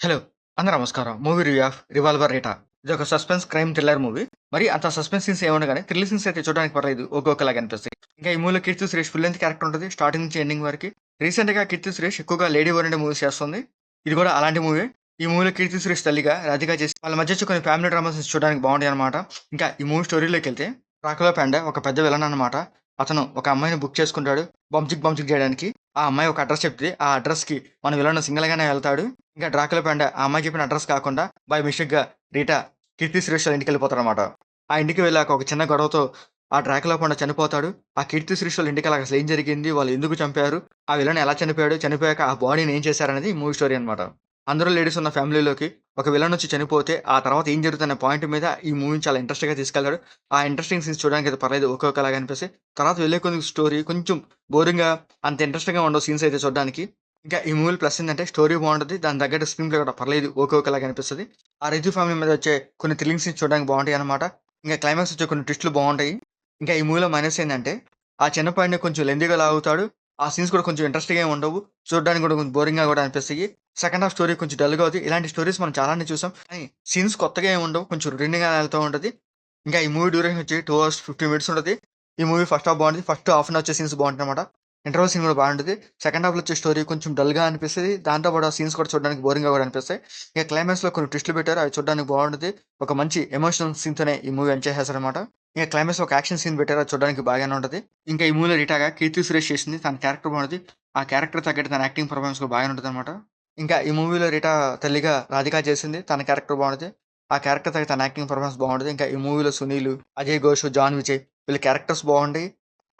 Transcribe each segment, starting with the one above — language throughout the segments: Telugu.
హలో! అందరూ నమస్కారం. Movie review of 'Revolver Rita'. ఇదొక సస్పెన్స్ క్రైమ్ థ్రిల్లర్ మూవీ. మరి అంత సస్పెన్స్ సీన్స్ ఏముండవు గాని, థ్రిల్లర్ సీన్స్ అయితే చూడడానికి పర్లేదు. ఒక్కొక్కలాగా అనిపిస్తాయి. ఇంకా ఈ మూవీలో 'Keerthy Suresh' full length character ఉంటది. స్టార్టింగ్ నుంచి ఎండింగ్ వరకి. రీసెంట్‌గా 'కీర్తి సురేష్' ఎక్కువగా లేడీ ఓరియెంటెడ్ మూవీస్ చేస్తుంది. ఇది కూడా అలాంటి మూవీ. ఈ మూవీలో 'కీర్తి సురేష్' తల్లిగా రాధిక చేసి వాళ్ళ మధ్య వచ్చే కొన్ని ఫ్యామిలీ డ్రామా సీన్స్ చూడడానికి బాగుంటాయన్నమాట. ఇంకా ఈ మూవీ స్టోరీలోకెళ్తే 'డ్రాకులా పాండా' ఒక పెద్ద విలన్ అన్నమాట. అతను ఒక అమ్మాయిని బుక్ చేసుకుంటాడు. బంచిక్ చేయడానికి. ఆ అమ్మాయి ఒక అడ్రెస్ చెప్తది. ఆ అడ్రెస్‌కి మన విలన్ సింగిల్‌గానే వెళ్తాడు. ఇంకా 'డ్రాకులా పాండా' ఆ అమ్మాయి చెప్పిన అడ్రెస్ కాకుండా బై మిస్టేక్‌గా రీటా 'కీర్తి సురేష్' వాళ్ళ ఇంటికెళ్ళిపోతారనమాట. ఆ ఇంటికి వెళ్ళాక ఒక చిన్న గొడవతో ఆ 'డ్రాకులా పాండా' చనిపోతాడు. ఆ 'కీర్తి సురేష్' వాళ్ళ ఇంటికెళ్ళాక అసలు ఏం జరిగింది? వాళ్ళు ఎందుకు చంపారు? ఆ విలన్ ఎలా చనిపోయాడు? చనిపోయాక ఆ బాడీని ఏం చేశారనేది మూవీ స్టోరీ అనమాట. అందరూ లేడీస్ ఉన్న ఫ్యామిలీలోకి ఒక విలన్ వచ్చి చనిపోతే ఆ తర్వాత ఏం జరుగుతుందనే పాయింట్ మీద ఈ మూవీని చాలా ఇంట్రెస్టింగ్‌గా తీసుకెళ్తాడు. ఆ ఇంట్రెస్టింగ్ సీన్స్ చూడడానికి అయితే పర్లేదు ఒక్కొక్కలాగా అనిపిస్తాయి. తర్వాత వెళ్ళే కొద్ది స్టోరీ కొంచెం బోరింగ్‌గా అంత ఇంట్రెస్టింగ్‌గా ఉండవు సీన్స్ అయితే చూడడానికి. ఇంకా ఈ మూవీలో ప్లస్ ఏందంటే స్టోరీ బావుంటది. దానికి తగ్గట్టు స్క్రీన్ ప్లే కూడా పర్లేదు. ఓకే. ఓకేలాగా అనిపిస్తది. ఆ 'రైతు ఫ్యామిలీ' మీద వచ్చే కొన్ని థ్రిల్లింగ్ సీన్స్ చూడడానికి బావుంటాయన్నమాట. ఇంకా క్లైమాక్స్ వచ్చే కొన్ని ట్విస్ట్‌లు బావుంటాయి. ఇంకా ఈ మూవీలో మైనస్ ఏందంటే ఆ చిన్న పాయింట్‌ని కొంచెం లెంథీగా లాగుతాడు. ఆ సీన్స్ కూడా కొంచెం ఇంట్రెస్టింగ్‌గా ఏమి ఉండవు. చూడడానికి కూడా కొంచెం బోరింగ్‌గా కూడా అనిపిస్తాయి. సెకండ్ హాఫ్ స్టోరీ కొంచెం డల్‌గా అవుద్ది. ఇలాంటి స్టోరీస్ మనం చాలానే చూసాం. కానీ సీన్స్ కొత్తగా ఏమి ఉండవు. కొంచెం రొటీన్‌గా వెళ్తూ ఉంటది. ఇంకా ఈ మూవీ డ్యూరేషన్ వచ్చి 2 అవర్స్ 50 మినిట్స్ ఉంటది. ఈ మూవీ ఫస్ట్ హాఫ్ బావుంటది. ఫస్ట్ హాఫ్ అన్ అవర్ వచ్చే సీన్స్ బావుంటాయన్నమాట. ఇంటర్వల్ సీన్ కూడా బాగుంటది. సెకండ్ హాఫ్‌లో వచ్చే స్టోరీ కొంచెం డల్‌గా అనిపిస్తది. దాంతో పాటు ఆ సీన్స్ కూడా చూడడానికి బోరింగ్‌గా కూడా అనిపిస్తాయి. ఇక క్లైమాక్స్‌లో కొన్ని ట్విస్ట్‌లు పెట్టారు. అవి చూడడానికి బాగుంటది. ఒక మంచి ఎమోషనల్ సీన్‌తోనే ఈ మూవీ ఎండ్ చేసేసారన్నమాట. ఇక క్లైమాక్స్‌లో ఒక యాక్షన్ సీన్ పెట్టారు. అది చూడడానికి బాగానే ఉంటది. ఇంకా ఈ మూవీలో రిటాగా 'కీర్తి సురేష్' చేసింది. తన క్యారెక్టర్ బాగుంటది. ఆ క్యారెక్టర్ తగ్గట్టు తన యాక్టింగ్ పెర్ఫార్మెన్స్ కూడా బాగానే ఉంటదన్నమాట. ఇంకా ఈ మూవీలో రిటా తల్లిగా రాధిక చేసింది. తన క్యారెక్టర్ బాగుంటది. ఆ క్యారెక్టర్ తగ్గ తన యాక్టింగ్ పెర్ఫార్మెన్స్ బాగుంటది. ఇంకా ఈ మూవీలో సునీల్, అజయ్ ఘోష్, జాన్ విజయ్ వీళ్ళ క్యారెక్టర్స్ బాగుంటాయి.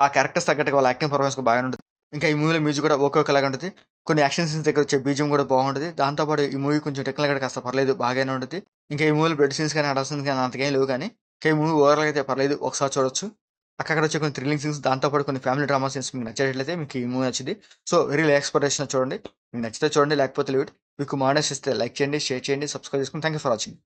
ఆ క్యారెక్టర్స్ తగ్గట్టుగా వాళ్ళ యాక్టింగ్ పెర్ఫార్మెన్స్ కూడా బాగానే ఉంటది. ఇంకా ఈ మూవీలో మ్యూజిక్ కూడా ఒక్కొక్కలాగా ఉంటది. కొన్ని యాక్షన్ సీన్స్ దగ్గర వచ్చే బీజీఎం కూడా బాగుంటది. దాంతో పాటు ఈ మూవీ కొంచెం టెక్నికల్‌గా కాస్త పర్లేదు బాగానే ఉంటది. ఇంకా ఈ మూవీలో బ్లడ్ సీన్స్ గాని, హర్రర్ సీన్స్ గాని అంతగా లేవు గానీ, ఇంకా ఈ మూవీ ఓవరాల్‌గా అయితే పర్లేదు. ఒకసారి చూడొచ్చు. అక్కడక్కడ వచ్చే కొన్ని థ్రిల్లింగ్ సీన్స్ దాంతో పాటు కొన్ని ఫ్యామిలీ డ్రామా సీన్స్ మీకు నచ్చేటట్లయితే మీకు ఈ మూవీ నచ్చిద్ది. సో, వెరీ లో ఎక్స్‌పెక్టేషన్‌తో చూడండి. మీకు నచ్చితే చూడండి లేకపోతే లీవ్ ఇట్. మీకు మా ఇస్తే లైక్ చేయండి, షేర్ చేయండి, సబ్స్క్రైబ్ చేసుకోండి. Thank you for watching.